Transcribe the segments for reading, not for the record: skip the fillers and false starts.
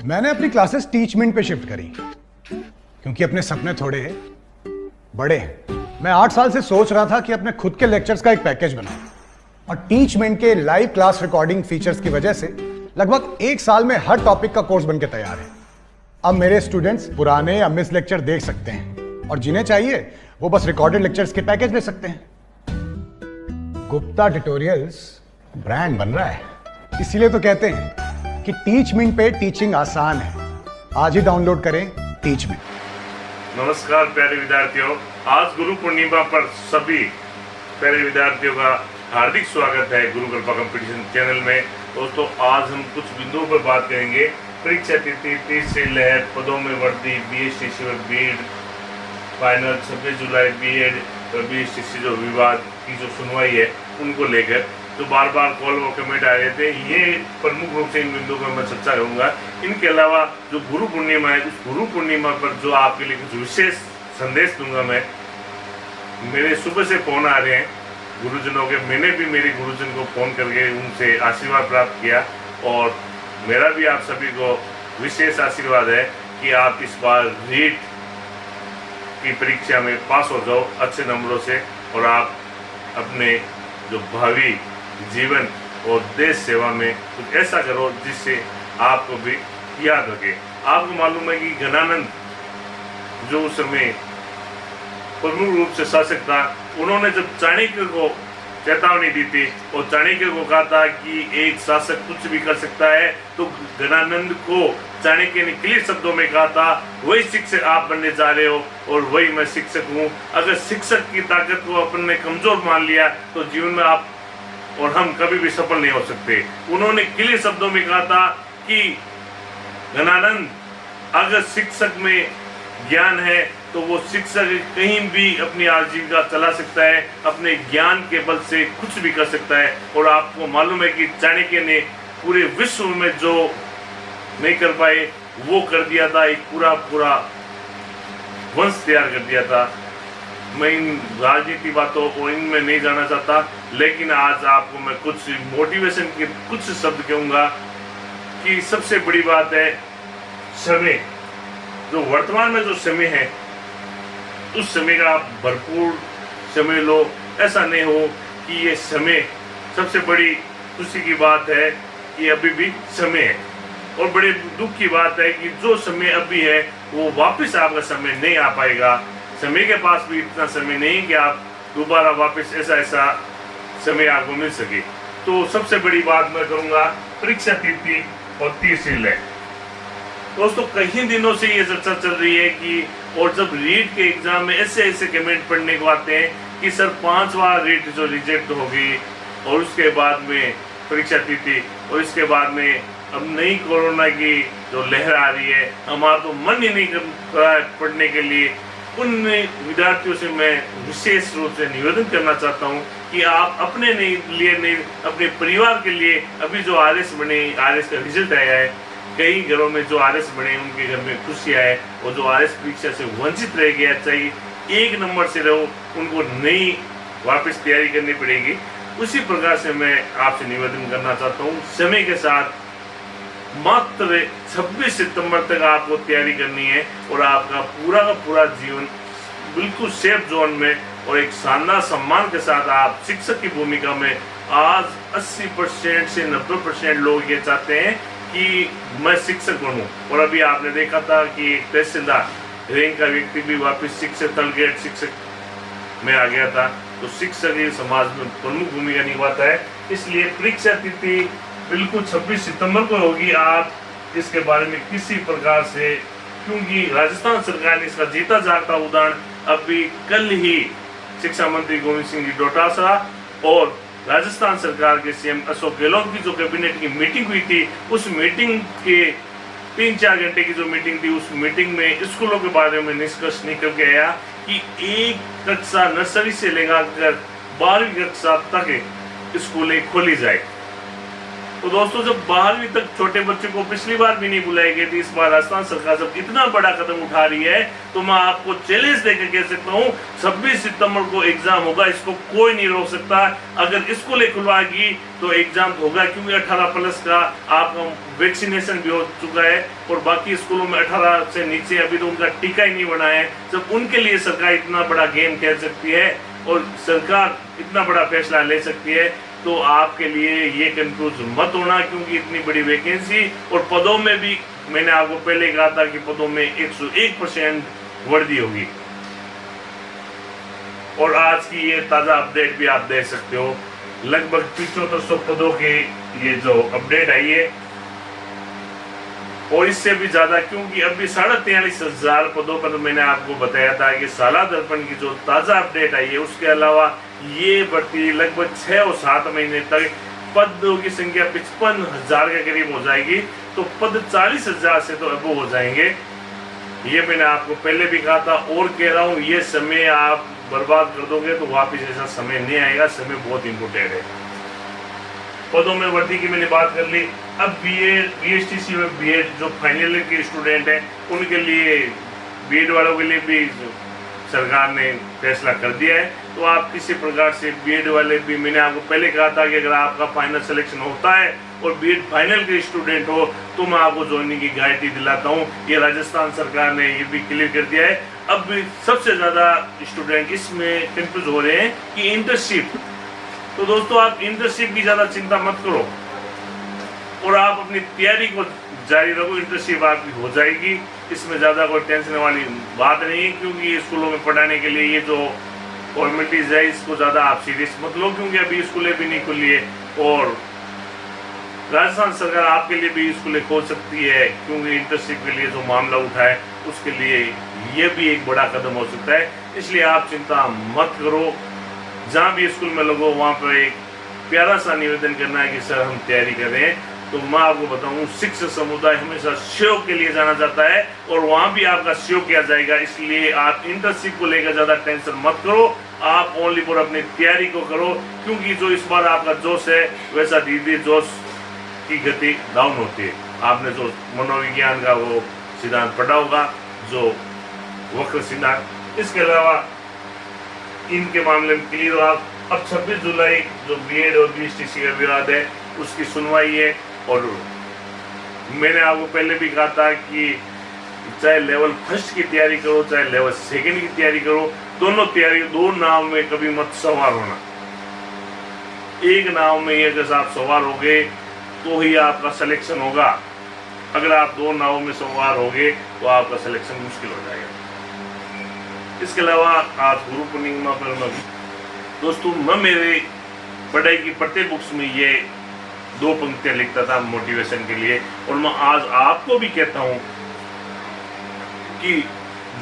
मैंने अपनी classes Teachmint पे शिफ्ट करी क्योंकि अपने सपने थोड़े बड़े हैं। मैं 8 साल से सोच रहा था कि अपने खुद के लेक्चर्स का एक पैकेज बनाऊं और टीचमेंट के लाइव क्लास रिकॉर्डिंग फीचर्स की वजह से लगभग 1 साल में हर टॉपिक का कोर्स बनके तैयार है। अब मेरे स्टूडेंट्स पुराने या मिस लेक्चर देख सकते हैं और जिन्हें चाहिए वो बस रिकॉर्डेड लेक्चर्स के पैकेज ले सकते हैं। गुप्ता ट्यूटोरियल्स ब्रांड बन रहा है, इसीलिए तो कहते हैं कि टीचमेंट पे टीचिंग आसान है। आज ही डाउनलोड करें टीचमेंट। नमस्कार प्यारे विद्यार्थियों, आज गुरु पूर्णिमा पर सभी प्यारे विद्यार्थियों का हार्दिक स्वागत है गुरु कृपा कंपटीशन चैनल में। दोस्तों, आज हम कुछ बिंदुओं पर बात करेंगे। परीक्षा तिथि 30 से लहर, पदों में वृद्धि, BSTC और बीएड फाइनल, 26 जुलाई बीएड और BSTC जो विवाद की जो सुनवाई है उनको लेकर जो बार बार कॉल व कमेंट आ रहे थे, ये प्रमुख रूप से इन बिंदुओं पर मैं चर्चा करूंगा। इनके अलावा जो गुरु पूर्णिमा है, उस गुरु पूर्णिमा पर जो आपके लिए कुछ विशेष संदेश दूंगा मैं। मेरे सुबह से फोन आ रहे हैं गुरुजनों के, मैंने भी मेरे गुरुजन को फोन करके उनसे आशीर्वाद प्राप्त किया और मेरा भी आप सभी को विशेष आशीर्वाद है कि आप इस बार रीट की परीक्षा में पास हो जाओ अच्छे नंबरों से और आप अपने जो भावी जीवन और देश सेवा में कुछ ऐसा करो जिससे आपको भी याद रखे। आपको मालूम है कि गणानंद जो उस समय प्रमुख रूप से शासक था, उन्होंने जब चाणक्य को चेतावनी दी थी और चाणक्य को कहा था कि एक शासक कुछ भी कर सकता है, तो गणानंद को चाणक्य ने क्लियर शब्दों में कहा था वही शिक्षक आप बनने जा रहे हो और वही मैं शिक्षक हूँ। अगर शिक्षक की ताकत को अपन ने कमजोर मान लिया तो जीवन में आप और हम कभी भी सफल नहीं हो सकते। उन्होंने क्लियर शब्दों में कहा था कि गणानंद, अगर शिक्षक में ज्ञान है तो वो शिक्षक कहीं भी अपनी आजीविका चला सकता है, अपने ज्ञान के बल से कुछ भी कर सकता है। और आपको मालूम है कि चाणक्य ने पूरे विश्व में जो नहीं कर पाए वो कर दिया था, एक पूरा वंश तैयार कर दिया था। मैं इन राजनीति बातों को इनमें नहीं जाना चाहता, लेकिन आज आपको मैं कुछ मोटिवेशन के कुछ शब्द कहूँगा कि सबसे बड़ी बात है समय। जो वर्तमान में जो समय है उस समय का आप भरपूर समय लो। ऐसा नहीं हो कि ये समय, सबसे बड़ी खुशी की बात है कि अभी भी समय है और बड़े दुख की बात है कि जो समय अभी है वो वापस आपका समय नहीं आ पाएगा। समय के पास भी इतना समय नहीं कि आप दोबारा वापस ऐसा समय आपको मिल सके। तो सबसे बड़ी बात मैं करूँगा परीक्षा तिथि और 30 से लहर। दोस्तों, कई दिनों से ये चर्चा चल रही है कि और जब रीट के एग्जाम में ऐसे कमेंट पढ़ने को आते हैं कि सर 5 बार रीट जो रिजेक्ट हो गई और उसके बाद में परीक्षा तिथि और इसके बाद में अब नई कोरोना की जो लहर आ रही है, हमारा तो मन ही नहीं कर रहा है पढ़ने के लिए। उन विद्यार्थियों से मैं विशेष रूप से निवेदन करना चाहता हूं कि आप अपने लिए नहीं, अपने परिवार के लिए अभी जो RS बने, RS का रिजल्ट आया है, कई घरों में जो RS बने उनके घर में खुशियाँ है और जो RS परीक्षा से वंचित रह गया, चाहिए 1 नंबर से रहो, उनको नई वापस तैयारी करनी पड़ेगी। उसी प्रकार से मैं आपसे निवेदन करना चाहता हूँ, समय के साथ मात्र 26 सितंबर तक आपको तैयारी करनी है और आपका पूरा का पूरा जीवन बिल्कुल सेफ जोन में और एक शानदार सम्मान के साथ आप शिक्षक की भूमिका में। आज 80% से 90% लोग ये चाहते हैं कि मैं शिक्षक बनूं और अभी आपने देखा था कि एक तहसीलदार रैंक का व्यक्ति भी वापस शिक्षक तलगेट शिक्षक में आ गया था। तो शिक्षक ही समाज में प्रमुख भूमिका निभाता है। इसलिए परीक्षा तिथि बिल्कुल 26 सितंबर को होगी। आप इसके बारे में किसी प्रकार से, क्योंकि राजस्थान सरकार ने इसका जीता जागता उदाहरण अभी कल ही शिक्षा मंत्री गोविंद सिंह जी डोटासरा और राजस्थान सरकार के CM अशोक गहलोत की जो कैबिनेट की मीटिंग हुई थी, उस मीटिंग के 3-4 घंटे की जो मीटिंग थी, उस मीटिंग में स्कूलों के बारे में निष्कर्ष निकल के आया कि एक कक्षा नर्सरी से लेकर 12वीं कक्षा तक स्कूलें खोली जाए। तो दोस्तों जब 12वीं तक छोटे बच्चों को पिछली बार भी नहीं बुलाई गई थी, इस बार राजस्थान सरकार जब इतना बड़ा कदम उठा रही है तो मैं आपको चैलेंज देकर कह सकता हूँ 26 सितंबर को एग्जाम होगा, इसको कोई नहीं रोक सकता। अगर स्कूलें खुलवाएगी तो एग्जाम होगा, क्योंकि 18+ का आपका वैक्सीनेशन भी हो चुका है और बाकी स्कूलों में 18 से नीचे अभी तो उनका टीका ही नहीं बना है। जब उनके लिए सरकार इतना बड़ा गेम खेल सकती है और सरकार इतना बड़ा फैसला ले सकती है तो आपके लिए ये कंफ्यूज मत होना, क्योंकि इतनी बड़ी वैकेंसी और पदों में भी मैंने आपको पहले कहा था कि पदों में 101% वृद्धि होगी। और आज की ये ताज़ा अपडेट भी आप देख सकते हो, लगभग 7500 पदों के ये जो अपडेट आई है और इससे भी ज्यादा, क्योंकि अभी 43,500 पदों पर मैंने आपको बताया था कि साला दर्पण की जो ताज़ा अपडेट आई है उसके अलावा ये बढ़ती लगभग 6 और 7 महीने तक पदों की संख्या 55,000 के करीब हो जाएगी, तो पद 40,000 से तो अब हो जाएंगे। ये मैंने आपको पहले भी कहा था और कह रहा हूँ, ये समय आप बर्बाद कर दोगे तो वापस ऐसा समय नहीं आएगा। समय बहुत इंपोर्टेंट है। पदों में वृद्धि की मैंने बात कर ली। अब बीएड, बीएसटीसी में बीएड जो फाइनल ईयर के स्टूडेंट हैं उनके लिए, बीएड वालों के लिए भी सरकार ने फैसला कर दिया है। तो आप किसी प्रकार से बीएड वाले भी, मैंने आपको पहले कहा था कि अगर आपका फाइनल सिलेक्शन होता है और बीएड फाइनल के स्टूडेंट हो तो मैं आपको ज्वाइनिंग की गारंटी दिलाता हूँ। ये राजस्थान सरकार ने ये भी क्लियर कर दिया है। अब भी सबसे ज़्यादा स्टूडेंट इसमें कंफ्यूज हो रहे हैं कि इंटर्नशिप, तो दोस्तों आप इंटर्नशिप की ज़्यादा चिंता मत करो और आप अपनी तैयारी को जारी रखो। इंटर्नशिप आपकी हो जाएगी, इसमें ज़्यादा कोई टेंशन वाली बात नहीं है, क्योंकि स्कूलों में पढ़ाने के लिए ये जो फॉर्मेलिटीज़ है इसको ज़्यादा आप सीरियस मत लो, क्योंकि अभी स्कूलें भी नहीं खुली है और राजस्थान सरकार आपके लिए भी स्कूलें खोल सकती है, क्योंकि इंटर्नशिप के लिए जो मामला उठा है उसके लिए ये भी एक बड़ा कदम हो सकता है। इसलिए आप चिंता मत करो। जहाँ भी स्कूल में लोगों वहाँ पर एक प्यारा सा निवेदन करना है कि सर हम तैयारी कर रहे हैं। तो मैं आपको बताऊं, शिक्षक समुदाय हमेशा सहयोग के लिए जाना जाता है और वहाँ भी आपका सहयोग किया जाएगा। इसलिए आप इंटर्नशिप को लेकर ज़्यादा टेंशन मत करो, आप ओनली फॉर अपनी तैयारी को करो, क्योंकि जो इस बार आपका जोश है वैसा धीरे जोश की गति डाउन होती है। आपने जो मनोविज्ञान का वो सिद्धांत पढ़ा होगा, जो वक्र सिद्धांत, इसके अलावा इनके मामले में क्लियर हो आप। अब 26 जुलाई जो बीएड और बीएसटीसी का विवाद है उसकी सुनवाई है और मैंने आपको पहले भी कहा था कि चाहे लेवल 1 की तैयारी करो चाहे लेवल 2 की तैयारी करो, दोनों तैयारी, दो नाव में कभी मत सवार होना। एक नाव में ये अगर आप सवार हो गए तो ही आपका सिलेक्शन होगा। अगर आप दो नाव में सवार हो गए तो आपका सिलेक्शन मुश्किल हो जाएगा। इसके अलावा आज गुरु पूर्णिमा पर दोस्तों मैं मेरे पढ़ाई की प्रत्येक बुक्स में ये 2 पंक्तियां लिखता था मोटिवेशन के लिए, और मैं आज आपको भी कहता हूं कि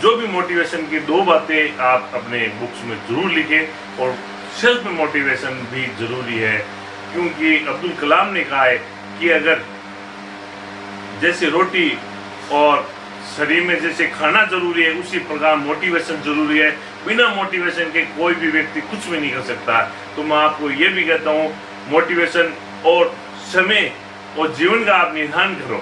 जो भी मोटिवेशन की 2 बातें आप अपने बुक्स में जरूर लिखें और सेल्फ मोटिवेशन भी जरूरी है, क्योंकि अब्दुल कलाम ने कहा है कि अगर जैसे रोटी और शरीर में जैसे खाना जरूरी है उसी प्रकार मोटिवेशन जरूरी है। बिना मोटिवेशन के कोई भी व्यक्ति कुछ भी नहीं कर सकता। तो मैं आपको ये भी कहता हूँ, मोटिवेशन और समय और जीवन का आप निदान करो,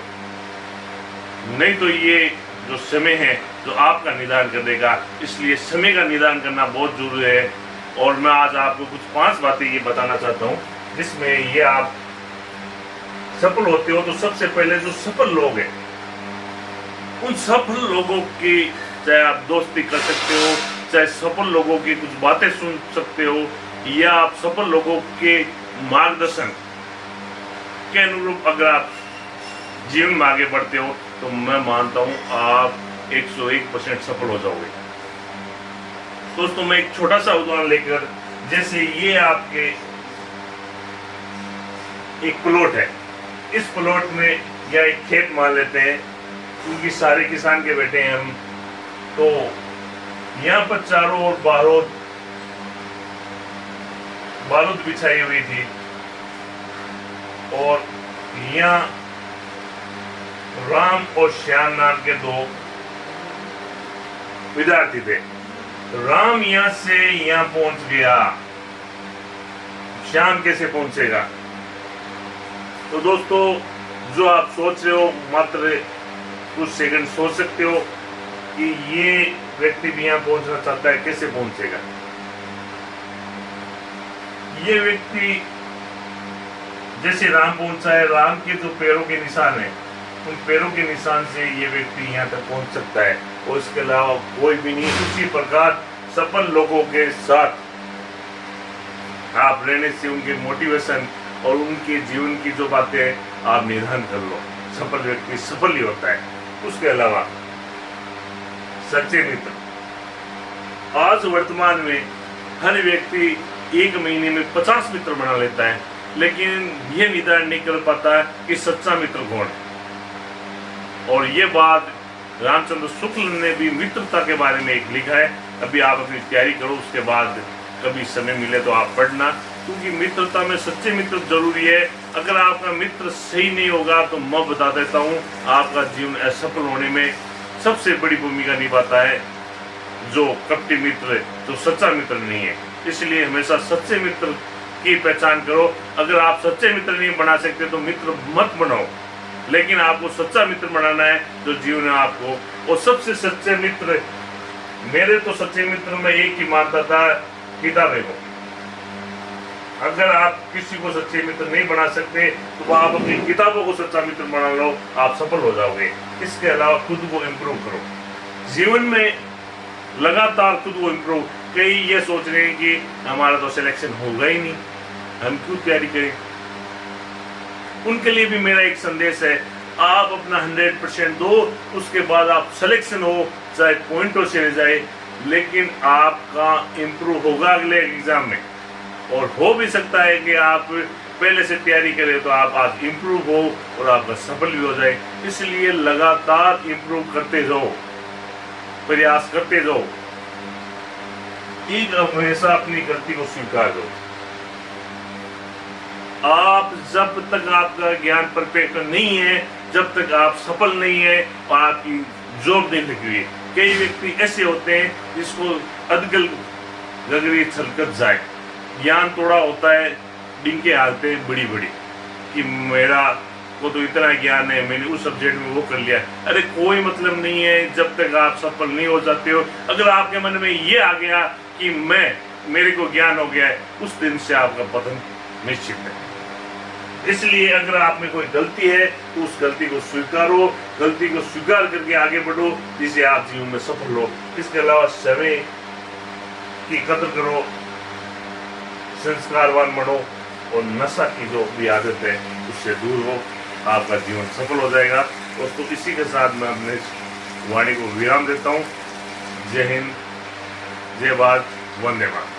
नहीं तो ये जो समय है जो आपका निदान कर देगा। इसलिए समय का निदान करना बहुत जरूरी है। और मैं आज आपको कुछ 5 बातें ये बताना चाहता हूँ जिसमें ये आप सफल होते हो। तो सबसे पहले जो सफल लोग हैं उन सफल लोगों की चाहे आप दोस्ती कर सकते हो, चाहे सफल लोगों की कुछ बातें सुन सकते हो, या आप सफल लोगों के मार्गदर्शन के अनुरूप अगर आप जीवन में आगे बढ़ते हो तो मैं मानता हूं आप 101% सफल हो जाओगे। दोस्तों मैं एक छोटा सा उदाहरण लेकर, जैसे ये आपके एक प्लॉट है, इस प्लॉट में या एक खेत मान लेते हैं, क्योंकि सारे किसान के बेटे हैं हम, तो यहाँ पर चारों ओर बारूद बिछाई हुई थी और यहाँ राम और श्याम नाम के 2 विद्यार्थी थे। राम यहाँ से यहाँ पहुंच गया, श्याम कैसे पहुंचेगा? तो दोस्तों, जो आप सोच रहे हो, मात्र कुछ सेकंड सोच सकते हो कि ये व्यक्ति भी यहाँ पहुंचना चाहता है, कैसे पहुंचेगा। ये व्यक्ति जैसे राम पहुंचा है, राम के जो पैरों के निशान है, उन पैरों के निशान से ये व्यक्ति यहाँ तक पहुंच सकता है, और इसके अलावा कोई भी नहीं। उसी प्रकार सफल लोगों के साथ आप रहने से उनके मोटिवेशन और उनके जीवन की जो बातें आप निधान कर लो, सफल व्यक्ति सफल ही होता है। उसके अलावा सच्चे मित्र, आज वर्तमान में हर व्यक्ति एक महीने में 50 मित्र बना लेता है, लेकिन यह निर्धारण नहीं कर पाता कि सच्चा मित्र कौन है। और ये बात रामचंद्र शुक्ल ने भी मित्रता के बारे में एक लिखा है। अभी आप अपनी तैयारी करो, उसके बाद कभी समय मिले तो आप पढ़ना, क्योंकि मित्रता में सच्चे मित्र जरूरी है। अगर आपका मित्र सही नहीं होगा तो मैं बता देता हूँ, आपका जीवन असफल होने में सबसे बड़ी भूमिका निभाता है जो कपटी मित्र, जो सच्चा मित्र नहीं है। इसलिए हमेशा सच्चे मित्र की पहचान करो। अगर आप सच्चे मित्र नहीं बना सकते तो मित्र मत बनाओ, लेकिन आपको सच्चा मित्र बनाना है जो जीवन में आपको। और सबसे सच्चे मित्र, मेरे तो सच्चे मित्र में एक ही मानता था, किताबें को। अगर आप किसी को सच्चे मित्र नहीं बना सकते तो आप अपनी किताबों को सच्चा मित्र बना लो, आप सफल हो जाओगे। इसके अलावा खुद को इम्प्रूव करो, जीवन में लगातार खुद को इम्प्रूव। कई ये सोच रहे हैं कि हमारा तो सिलेक्शन होगा ही नहीं, हम क्यों तैयारी करें। उनके लिए भी मेरा एक संदेश है, आप अपना 100% दो, उसके बाद आप सिलेक्शन हो चाहे पॉइंटों से रह जाए, लेकिन आपका इम्प्रूव होगा अगले एग्जाम में। और हो भी सकता है कि आप पहले से तैयारी करें तो आप आज इम्प्रूव हो और आपका सफल भी हो जाए। इसलिए लगातार इम्प्रूव करते जाओ, प्रयास करते जाओ, एक हमेशा अपनी गलती को स्वीकार करो। आप जब तक आपका ज्ञान परफेक्ट नहीं है, जब तक आप सफल नहीं है और आपकी जॉब नहीं लगी हुई है। कई व्यक्ति ऐसे होते हैं जिसको अदगल गगरी छलकत जाए, ज्ञान थोड़ा होता है, डिंके हालते हैं बड़ी बड़ी कि मेरा को तो इतना ज्ञान है, मैंने उस सब्जेक्ट में वो कर लिया। अरे कोई मतलब नहीं है जब तक आप सफल नहीं हो जाते हो। अगर आपके मन में ये आ गया कि मेरे को ज्ञान हो गया है, उस दिन से आपका पतन निश्चित है। इसलिए अगर आप में कोई गलती है तो उस गलती को स्वीकारो, गलती को स्वीकार करके आगे बढ़ो, जिससे आप जीवन में सफल हो। इसके अलावा समय की कदर करो, संस्कारवान बनो और नशा की जो भी आदत है उससे दूर हो, आपका जीवन सफल हो जाएगा। दोस्तों, इसी के साथ मैं अपने वाणी को विराम देता हूँ। जय हिंद, जय भारत, वंदे मातरम।